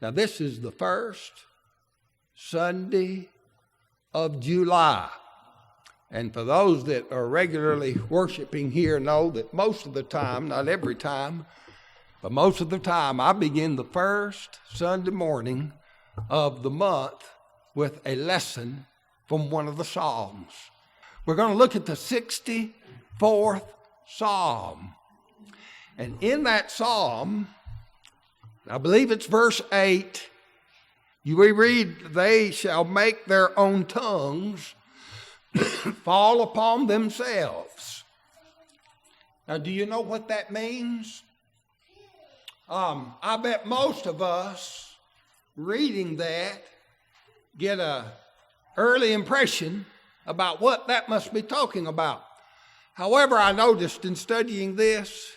Now, this is the first Sunday of July. And for those that are regularly worshiping here know that most of the time, not every time, but most of the time, I begin the first Sunday morning of the month with a lesson from one of the Psalms. We're going to look at the 64th Psalm. And in that Psalm, I believe it's verse 8, we read, "They shall make their own tongues fall upon themselves." Now, do you know what that means? I bet most of us reading that get an early impression about what that must be talking about. However, I noticed in studying this,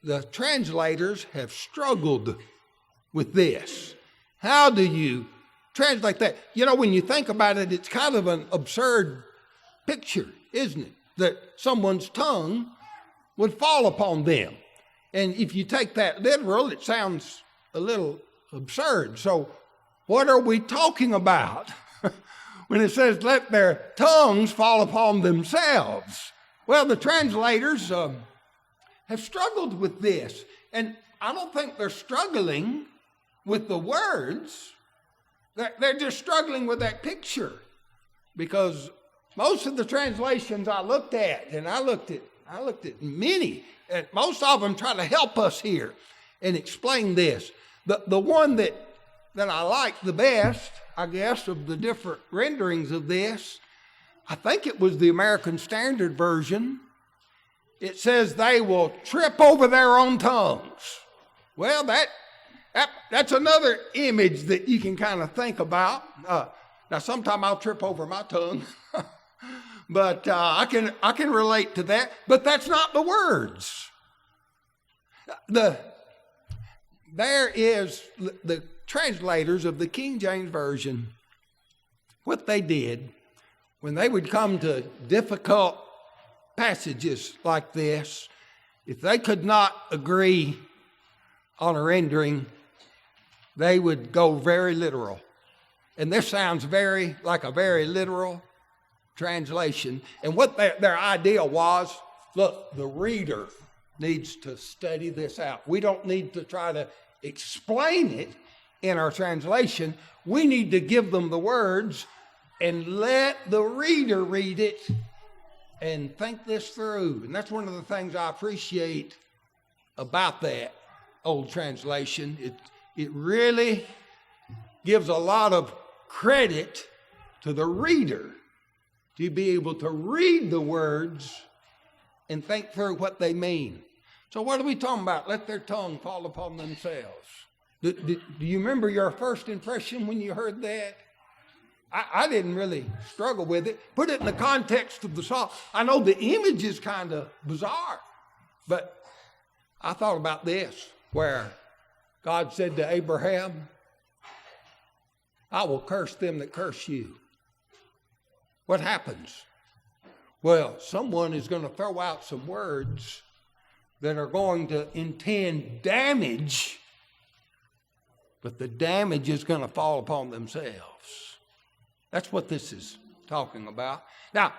the translators have struggled with this. How do you translate that? You know, when you think about it, it's kind of an absurd picture, isn't it? That someone's tongue would fall upon them. And if you take that literal, it sounds a little absurd. So what are we talking about when it says, "Let their tongues fall upon themselves"? Well, the translators have struggled with this. And I don't think they're struggling with the words. They're just struggling with that picture. Because most of the translations I looked at, and I looked at many, and most of them try to help us here and explain this. The one that I like the best, I guess, of the different renderings of this, I think it was the American Standard Version. It says they will trip over their own tongues. Well, that's another image that you can kind of think about. Now, sometime I'll trip over my tongue, but I can relate to that. But that's not the words. There is the translators of the King James Version. What they did when they would come to difficult passages like this, if they could not agree on a rendering, they would go very literal. And this sounds like a very literal translation. And what their idea was, look, the reader needs to study this out. We don't need to try to explain it in our translation. We need to give them the words and let the reader read it and think this through. And that's one of the things I appreciate about that old translation. It really gives a lot of credit to the reader to be able to read the words and think through what they mean. So what are we talking about? Let their tongue fall upon themselves. Do you remember your first impression when you heard that? I didn't really struggle with it. Put it in the context of the psalm. I know the image is kind of bizarre, but I thought about this, where God said to Abraham, "I will curse them that curse you." What happens? Well, someone is going to throw out some words that are going to intend damage, but the damage is going to fall upon themselves. That's what this is talking about. Now,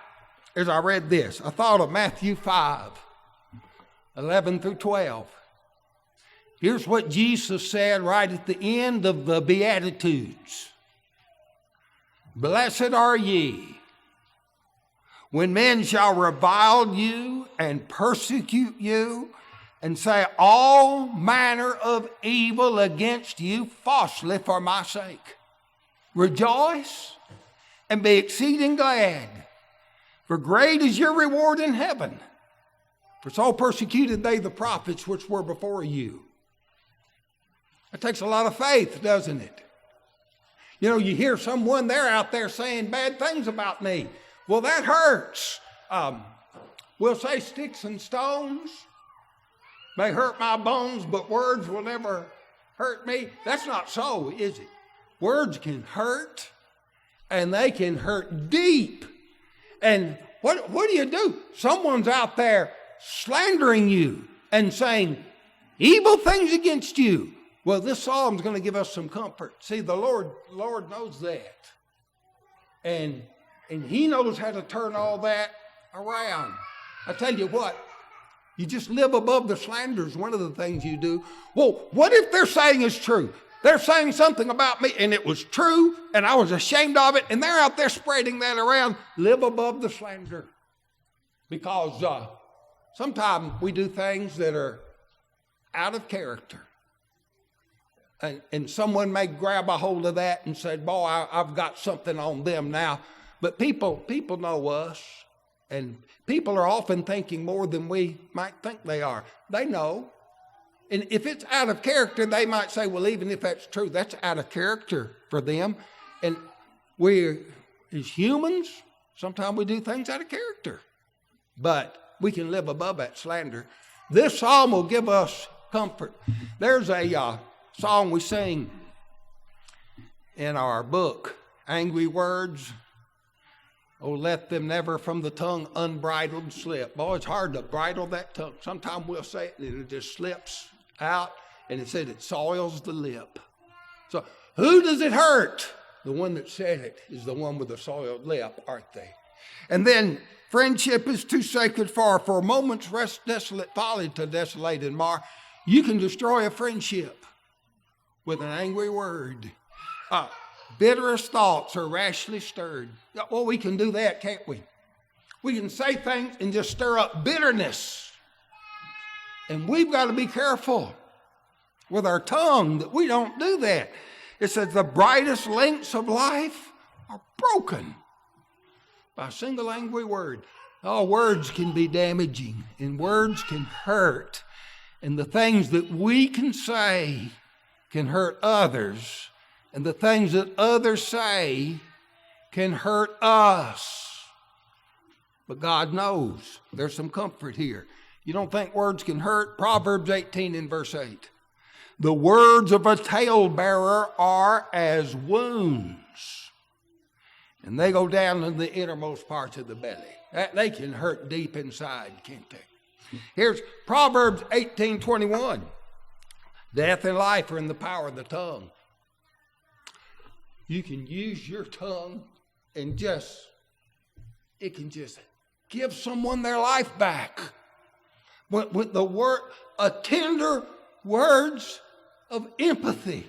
as I read this, I thought of Matthew 5:11 through 12. Here's what Jesus said right at the end of the Beatitudes. "Blessed are ye, when men shall revile you and persecute you and say all manner of evil against you falsely for my sake. Rejoice and be exceeding glad, for great is your reward in heaven. For so persecuted they the prophets which were before you." It takes a lot of faith, doesn't it? You know, you hear someone, they're out there saying bad things about me. Well, that hurts. We'll say sticks and stones may hurt my bones, but words will never hurt me. That's not so, is it? Words can hurt, and they can hurt deep. And what do? Someone's out there slandering you and saying evil things against you. Well, this psalm's going to give us some comfort. See, the Lord knows that. And he knows how to turn all that around. I tell you what, you just live above the slanders. One of the things you do. Well, what if they're saying it's true? They're saying something about me and it was true and I was ashamed of it, and they're out there spreading that around. Live above the slander. Because sometimes we do things that are out of character. And someone may grab a hold of that and say, boy, I've got something on them now. But people know us. And people are often thinking more than we might think they are. They know. And if it's out of character, they might say, well, even if that's true, that's out of character for them. And we, as humans, sometimes we do things out of character. But we can live above that slander. This psalm will give us comfort. There's a song we sing in our book, Angry Words. Oh, let them never from the tongue unbridled slip. Boy, it's hard to bridle that tongue. Sometimes we'll say it and it just slips out, and it said it soils the lip. So who does it hurt? The one that said it is the one with the soiled lip, aren't they? And then, friendship is too sacred for a moment's rest, desolate folly to desolate and mar. You can destroy a friendship with an angry word. Bitterest thoughts are rashly stirred. Well, we can do that, can't we? We can say things and just stir up bitterness. And we've got to be careful with our tongue that we don't do that. It says the brightest links of life are broken by a single angry word. Oh, words can be damaging and words can hurt. And the things that we can say can hurt others. And the things that others say can hurt us. But God knows. There's some comfort here. You don't think words can hurt? Proverbs 18 and verse 8. The words of a talebearer are as wounds, and they go down in the innermost parts of the belly. They can hurt deep inside, can't they? Here's Proverbs 18:21. Death and life are in the power of the tongue. You can use your tongue and it can just give someone their life back. With the word, tender words of empathy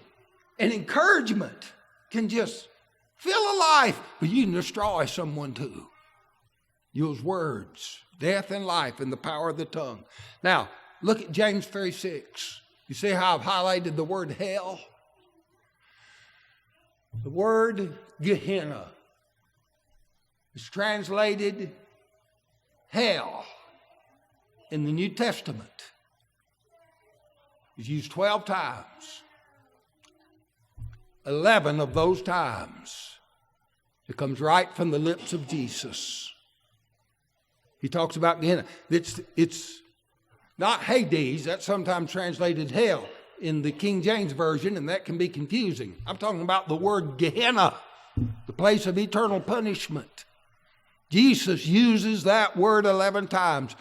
and encouragement can just fill a life, but you can destroy someone too. Use words, death and life in the power of the tongue. Now, look at James 3:6. You see how I've highlighted the word hell? The word Gehenna is translated hell in the New Testament. It's used 12 times. 11 of those times, it comes right from the lips of Jesus. He talks about Gehenna. It's not Hades. That's sometimes translated hell in the King James Version, and that can be confusing. I'm talking about the word Gehenna, the place of eternal punishment. Jesus uses that word 11 times.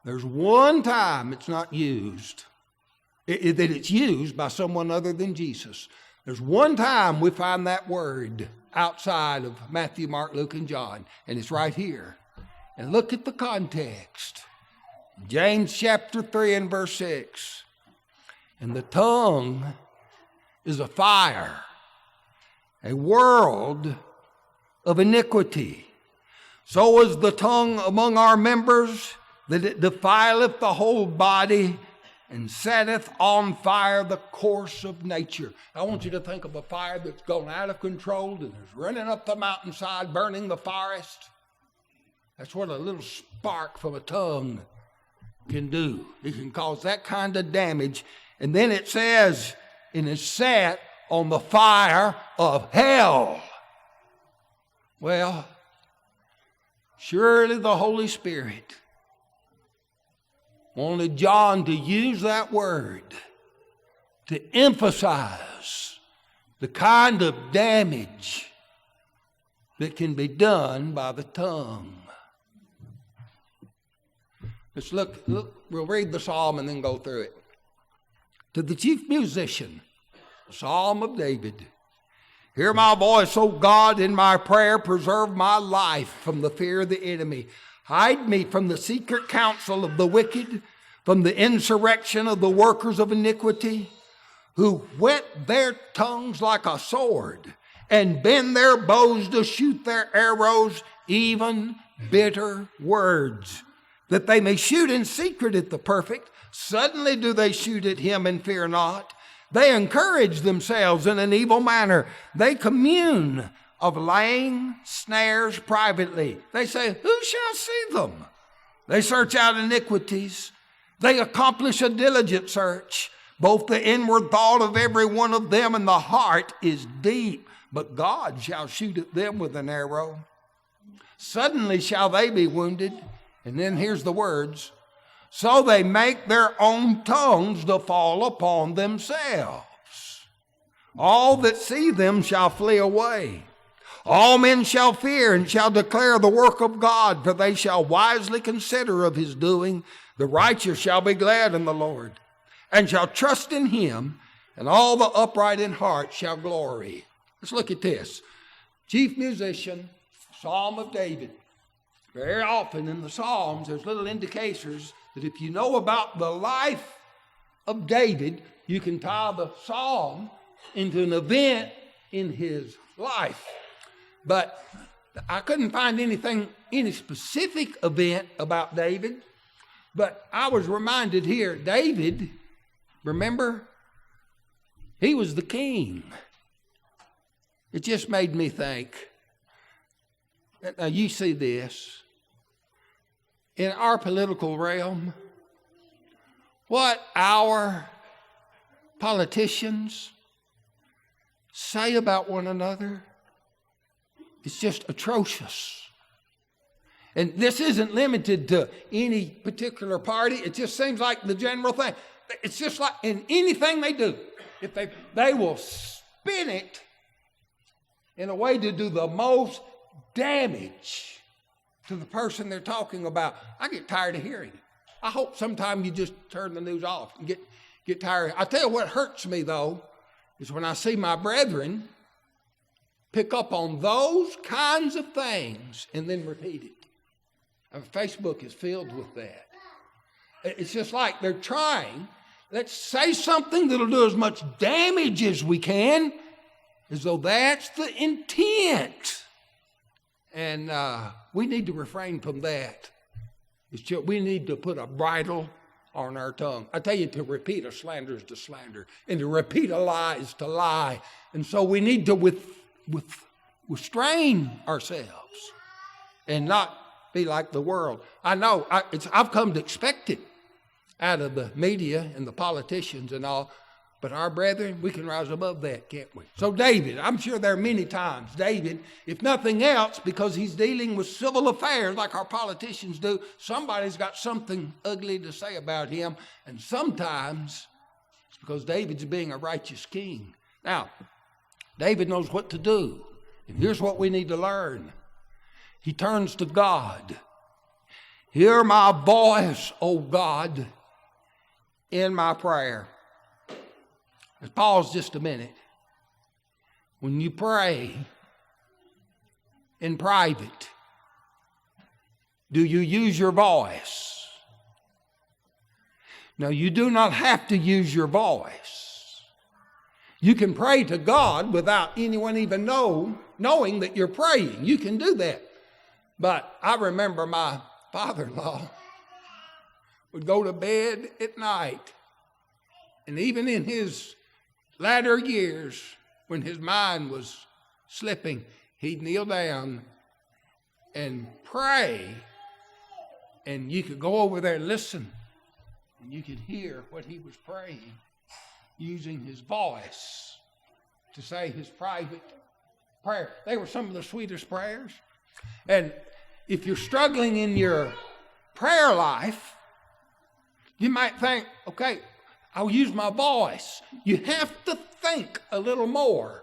There's one time it's not used, that it's used by someone other than Jesus. There's one time we find that word outside of Matthew, Mark, Luke, and John, and it's right here. And look at the context. James chapter 3 and verse 6. And the tongue is a fire, a world of iniquity. So is the tongue among our members, that it defileth the whole body, and setteth on fire the course of nature. I want you to think of a fire that's gone out of control and is running up the mountainside, burning the forest. That's what a little spark from a tongue can do. It can cause that kind of damage. And then it says, and is set on the fire of hell. Well, surely the Holy Spirit wanted John to use that word to emphasize the kind of damage that can be done by the tongue. Let's look, we'll read the psalm and then go through it. To the chief musician, Psalm of David. Hear my voice, O God, in my prayer. Preserve my life from the fear of the enemy. Hide me from the secret counsel of the wicked, from the insurrection of the workers of iniquity, who whet their tongues like a sword and bend their bows to shoot their arrows, even bitter words, that they may shoot in secret at the perfect. Suddenly do they shoot at him and fear not. They encourage themselves in an evil manner. They commune of laying snares privately. They say, who shall see them? They search out iniquities. They accomplish a diligent search. Both the inward thought of every one of them and the heart is deep. But God shall shoot at them with an arrow. Suddenly shall they be wounded. And then here's the words. So they make their own tongues to fall upon themselves. All that see them shall flee away. All men shall fear and shall declare the work of God, for they shall wisely consider of his doing. The righteous shall be glad in the Lord, and shall trust in him, and all the upright in heart shall glory. Let's look at this. Chief musician, Psalm of David. Very often in the Psalms, there's little indicators that if you know about the life of David, you can tie the psalm into an event in his life. But I couldn't find any specific event about David. But I was reminded here, David, remember, he was the king. It just made me think. Now you see this. In our political realm, what our politicians say about one another is just atrocious. And this isn't limited to any particular party. It just seems like the general thing. It's just like in anything they do, if they will spin it in a way to do the most damage to the person they're talking about. I get tired of hearing it. I hope sometime you just turn the news off and get tired. I tell you what hurts me, though, is when I see my brethren pick up on those kinds of things and then repeat it. And Facebook is filled with that. It's just like they're trying. Let's say something that'll do as much damage as we can, as though that's the intent. And we need to refrain from that. We need to put a bridle on our tongue. I tell you, to repeat a slander is to slander, and to repeat a lie is to lie. And so we need to restrain ourselves and not be like the world. I know I've come to expect it out of the media and the politicians and all. But our brethren, we can rise above that, can't we? So David, I'm sure there are many times, David, if nothing else, because he's dealing with civil affairs like our politicians do, somebody's got something ugly to say about him. And sometimes it's because David's being a righteous king. Now, David knows what to do. And here's what we need to learn. He turns to God. Hear my voice, O God, in my prayer. Let's pause just a minute. When you pray in private, do you use your voice? Now, you do not have to use your voice. You can pray to God without anyone even knowing that you're praying. You can do that. But I remember my father-in-law would go to bed at night, and even in his latter years, when his mind was slipping, he'd kneel down and pray, and you could go over there and listen, and you could hear what he was praying, using his voice to say his private prayer. They were some of the sweetest prayers. And if you're struggling in your prayer life, you might think, okay, I'll use my voice. You have to think a little more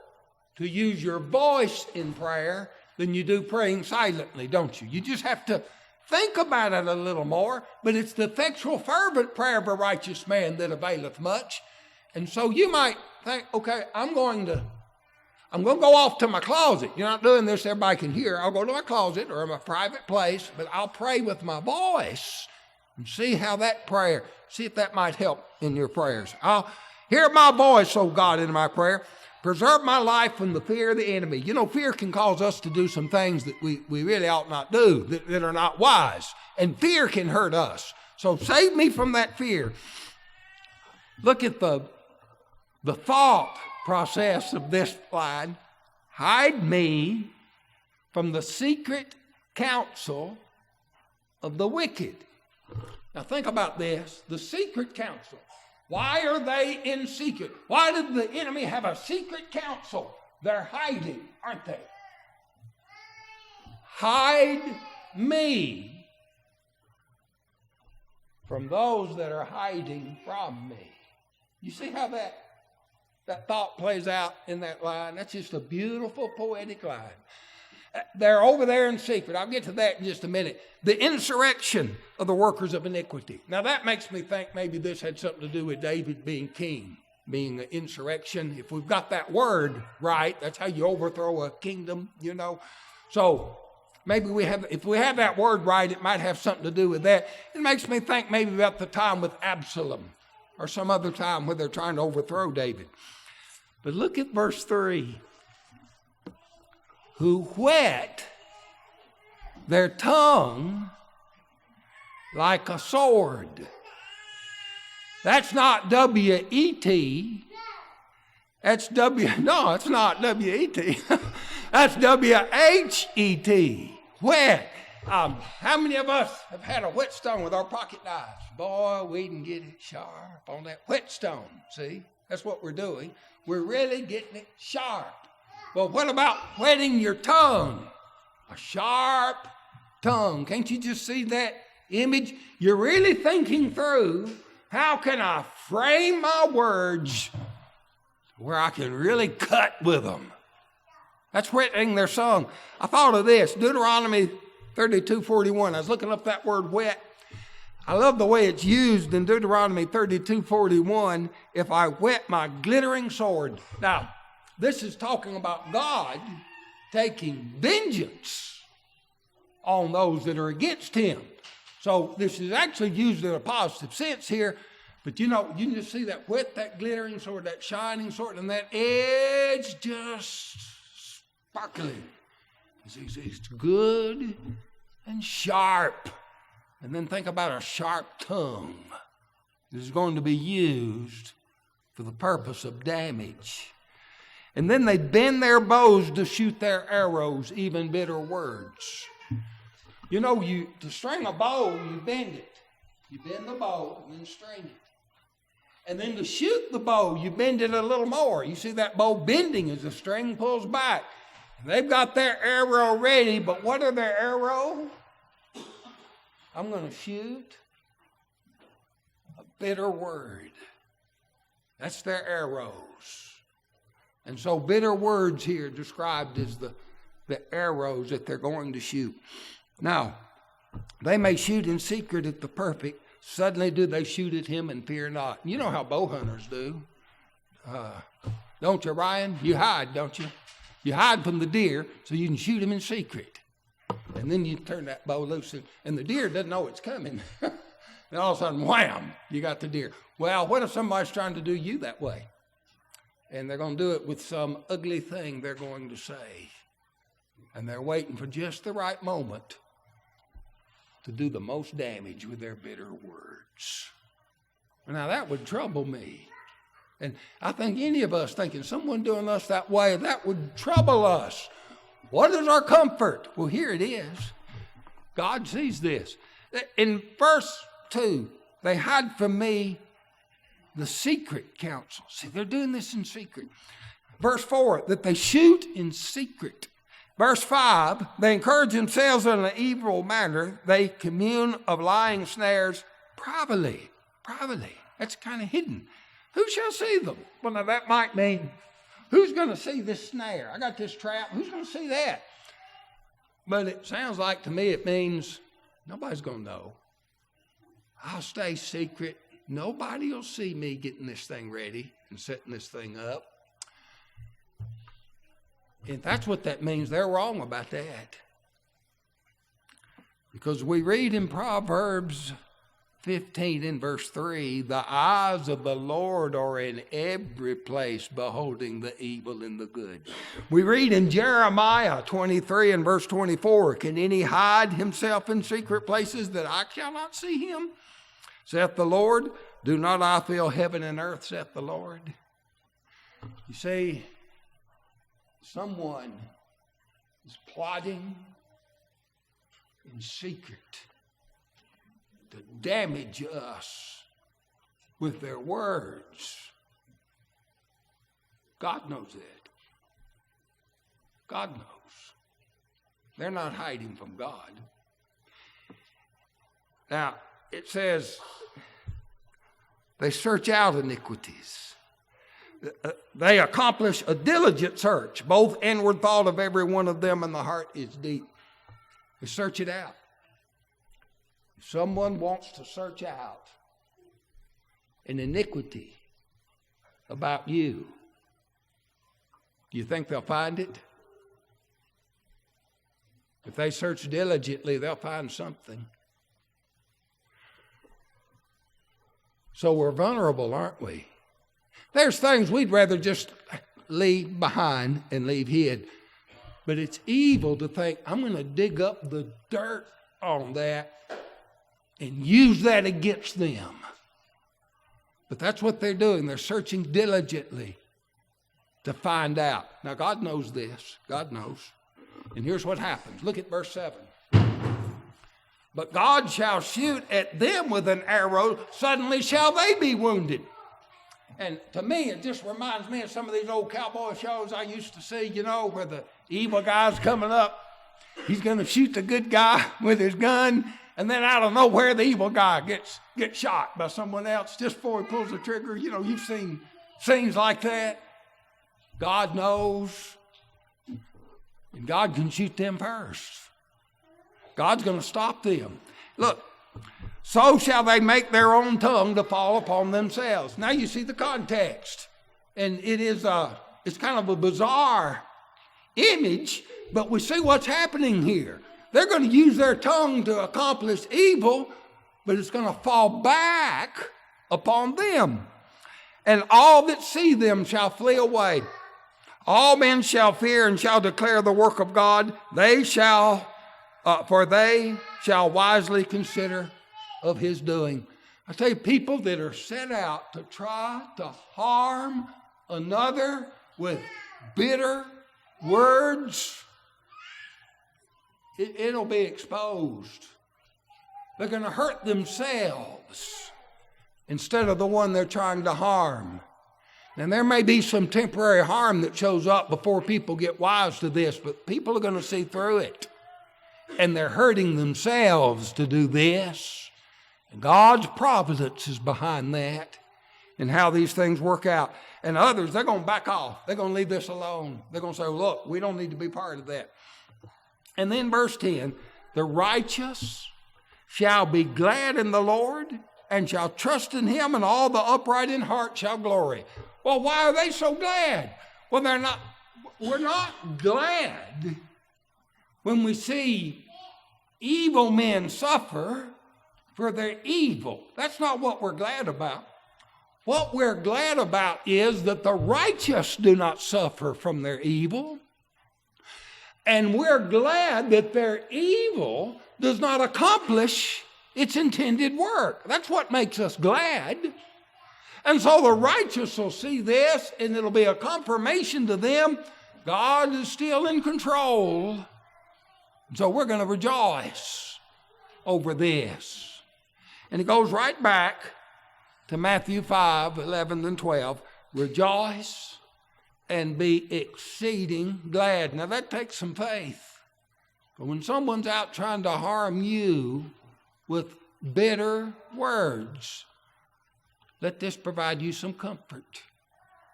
to use your voice in prayer than you do praying silently, don't you? You just have to think about it a little more. But it's the effectual, fervent prayer of a righteous man that availeth much. And so you might think, okay, I'm going to go off to my closet. You're not doing this, everybody can hear. I'll go to my closet or my private place, but I'll pray with my voice and see if that might help in your prayers. I'll hear my voice, oh God, in my prayer. Preserve my life from the fear of the enemy. You know, fear can cause us to do some things that we really ought not do, that are not wise. And fear can hurt us. So save me from that fear. Look at the thought process of this line. Hide me from the secret counsel of the wicked. Now think about this. The secret counsel. Why are they in secret? Why did the enemy have a secret counsel? They're hiding, aren't they? Hide me from those that are hiding from me. You see how that thought plays out in that line? That's just a beautiful poetic line. They're over there in secret. I'll get to that in just a minute. The insurrection of the workers of iniquity. Now that makes me think maybe this had something to do with David being king, being an insurrection. If we've got that word right, that's how you overthrow a kingdom, you know. So maybe if we have that word right, it might have something to do with that. It makes me think maybe about the time with Absalom or some other time where they're trying to overthrow David. But look at verse 3. Who whet their tongue like a sword. That's not W-E-T. That's no, it's not W-E-T. That's W-H-E-T. Whet. How many of us have had a whetstone with our pocket knives? Boy, we can get it sharp on that whetstone. See, that's what we're doing. We're really getting it sharp. Well, what about whetting your tongue? A sharp tongue. Can't you just see that image? You're really thinking through, how can I frame my words where I can really cut with them? That's whetting their tongue. I thought of this, Deuteronomy 32:41. I was looking up that word whet. I love the way it's used in Deuteronomy 32:41. If I whet my glittering sword. Now, this is talking about God taking vengeance on those that are against him. So this is actually used in a positive sense here. But you know, you can just see that whet, that glittering sword, that shining sword, and that edge just sparkling. It's good and sharp. And then think about a sharp tongue. This is going to be used for the purpose of damage. And then they bend their bows to shoot their arrows, even bitter words. You know, to string a bow, you bend it. You bend the bow and then string it. And then to shoot the bow, you bend it a little more. You see that bow bending as the string pulls back. And they've got their arrow ready, but what are their arrows? I'm going to shoot a bitter word. That's their arrows. And so bitter words here described as the arrows that they're going to shoot. Now, they may shoot in secret at the perfect. Suddenly do they shoot at him and fear not. You know how bow hunters do. Don't you, Ryan? You hide, don't you? You hide from the deer so you can shoot him in secret. And then you turn that bow loose and the deer doesn't know it's coming. And all of a sudden, wham, you got the deer. Well, what if somebody's trying to do you that way? And they're going to do it with some ugly thing they're going to say. And they're waiting for just the right moment to do the most damage with their bitter words. Now, that would trouble me. And I think any of us thinking someone doing us that way, that would trouble us. What is our comfort? Well, here it is. God sees this. In verse 2, they hide from me the secret counsel. See, they're doing this in secret. Verse 4, that they shoot in secret. Verse 5, they encourage themselves in an evil manner. They commune of lying snares privately. Privately. That's kind of hidden. Who shall see them? Well, now that might mean, who's going to see this snare? I got this trap. Who's going to see that? But it sounds like to me it means nobody's going to know. I'll stay secret. Nobody will see me getting this thing ready and setting this thing up. If that's what that means, they're wrong about that. Because we read in Proverbs 15 in verse 3, the eyes of the Lord are in every place, beholding the evil and the good. We read in Jeremiah 23 and verse 24, can any hide himself in secret places that I shall not see him? Saith the Lord, do not I fill heaven and earth, saith the Lord. You see, someone is plotting in secret to damage us with their words. God knows that. God knows. They're not hiding from God. Now, it says they search out iniquities. They accomplish a diligent search. Both inward thought of every one of them and the heart is deep. They search it out. If someone wants to search out an iniquity about you, do you think they'll find it? If they search diligently, they'll find something. So we're vulnerable, aren't we? There's things we'd rather just leave behind and leave hid. But it's evil to think, I'm going to dig up the dirt on that and use that against them. But that's what they're doing. They're searching diligently to find out. Now, God knows this. God knows. And here's what happens. Look at verse 7. But God shall shoot at them with an arrow. Suddenly shall they be wounded. And to me, it just reminds me of some of these old cowboy shows I used to see, you know, where the evil guy's coming up. He's going to shoot the good guy with his gun. And then out of nowhere, the evil guy gets shot by someone else just before he pulls the trigger. You know, you've seen scenes like that. God knows. And God can shoot them first. God's going to stop them. Look, so shall they make their own tongue to fall upon themselves. Now you see the context. And it's kind of a bizarre image, but we see what's happening here. They're going to use their tongue to accomplish evil, but it's going to fall back upon them. And all that see them shall flee away. All men shall fear and shall declare the work of God. For they shall wisely consider of his doing. I tell you, people that are set out to try to harm another with bitter words, it'll be exposed. They're going to hurt themselves instead of the one they're trying to harm. And there may be some temporary harm that shows up before people get wise to this, but people are going to see through it. And they're hurting themselves to do this. And God's providence is behind that and how these things work out. And others, they're going to back off. They're going to leave this alone. They're going to say, look, we don't need to be part of that. And then verse 10, the righteous shall be glad in the Lord and shall trust in him, and all the upright in heart shall glory. Well, why are they so glad? Well, we're not glad when we see evil men suffer for their evil. That's not what we're glad about. What we're glad about is that the righteous do not suffer from their evil. And we're glad that their evil does not accomplish its intended work. That's what makes us glad. And so the righteous will see this, and it'll be a confirmation to them God is still in control. So we're going to rejoice over this. And it goes right back to Matthew 5, 11 and 12. Rejoice and be exceeding glad. Now that takes some faith. But when someone's out trying to harm you with bitter words, let this provide you some comfort.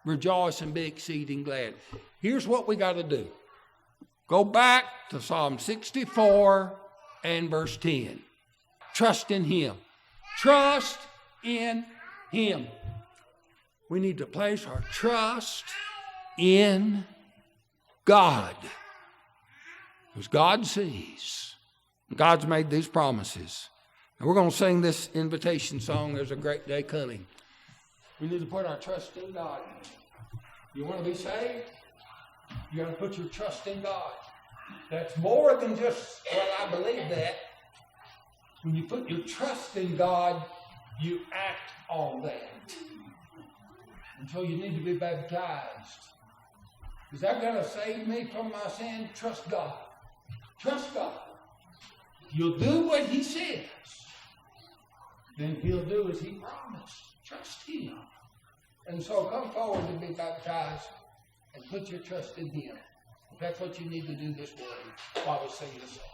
Rejoice and be exceeding glad. Here's what we got to do. Go back to Psalm 64 and verse 10. Trust in him. Trust in Him. We need to place our trust in God. Because God sees. God's made these promises. And we're going to sing this invitation song, There's a Great Day Coming. We need to put our trust in God. You want to be saved? You got to put your trust in God. That's more than just, well, I believe that. When you put your trust in God, you act on that. And so you need to be baptized. Is that going to save me from my sin? Trust God. Trust God. You'll do what He says. Then He'll do as He promised. Trust Him. And so come forward to be baptized and put your trust in Him. That's what you need to do this morning while we sing this song.